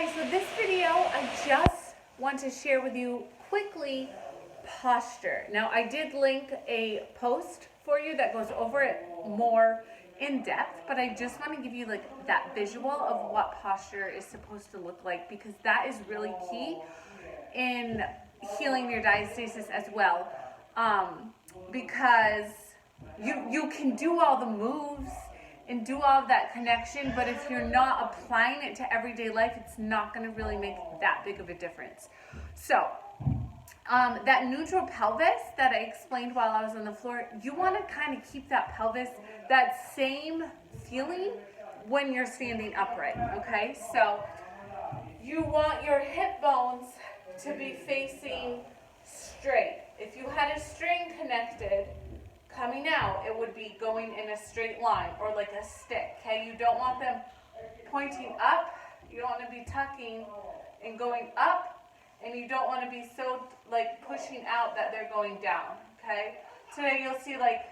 Hi, so this video I just want to share with you quickly posture. Now I did link a post for you that goes over it more in depth, but I just want to give you like that visual of what posture is supposed to look like, because that is really key in healing your diastasis as well. Because you can do all the moves and do all of that connection, but if you're not applying it to everyday life, it's not going to really make that big of a difference. So that neutral pelvis that I explained while I was on the floor, you want to kind of keep that pelvis, that same feeling when you're standing upright, okay? So you want your hip bones to be facing straight. If you had a string connected coming out, it would be going in a straight line or like a stick, okay? You don't want them pointing up. You don't want to be tucking and going up, and you don't want to be so like pushing out that they're going down, okay? Today you'll see like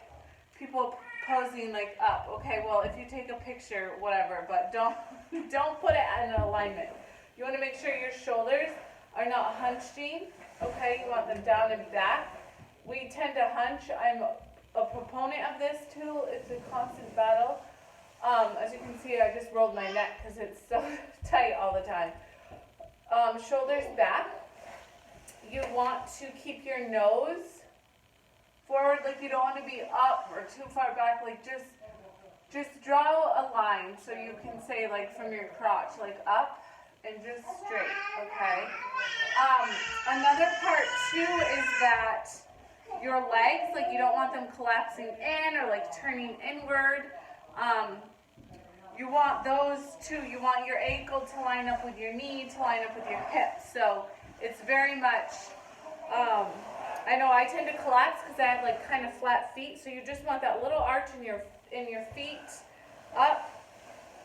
people posing like up, okay? Well, if you take a picture, whatever, but don't put it in alignment. You want to make sure your shoulders are not hunching, okay? You want them down and back. We tend to hunch. I'm a proponent of this too. It's a constant battle. As you can see, I just rolled my neck because it's so tight all the time. Shoulders back. You want to keep your nose forward, like you don't want to be up or too far back. Like just draw a line so you can say like from your crotch, like up and just straight. Okay. Another part too is that your legs, like you don't want them collapsing in or like turning inward. You want those too. You want your ankle to line up with your knee, to line up with your hip. So it's very much, I know I tend to collapse because I have like kind of flat feet. So you just want that little arch in your feet up.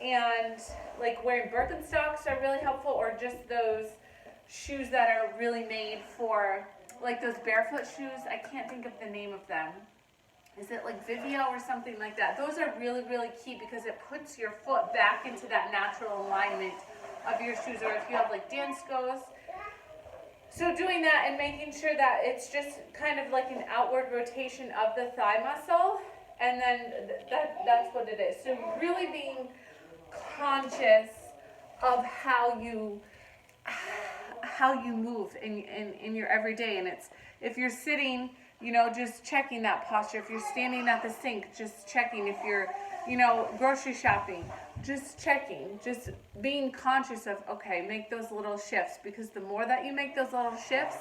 And like wearing Birkenstocks are really helpful, or just those shoes that are really made for like those barefoot shoes. I can't think of the name of them. Is it like Vivio or something like that? Those are really, really key because it puts your foot back into that natural alignment of your shoes, or if you have like dance goes. So doing that and making sure that it's just kind of like an outward rotation of the thigh muscle, and then that's what it is. So really being conscious of how you move in your everyday. And it's, if you're sitting, you know, just checking that posture. If you're standing at the sink, just checking. If you're, you know, grocery shopping, just checking, just being conscious of, okay, make those little shifts, because the more that you make those little shifts,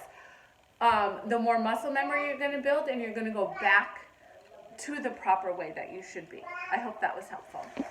the more muscle memory you're going to build, and you're going to go back to the proper way that you should be. I hope that was helpful.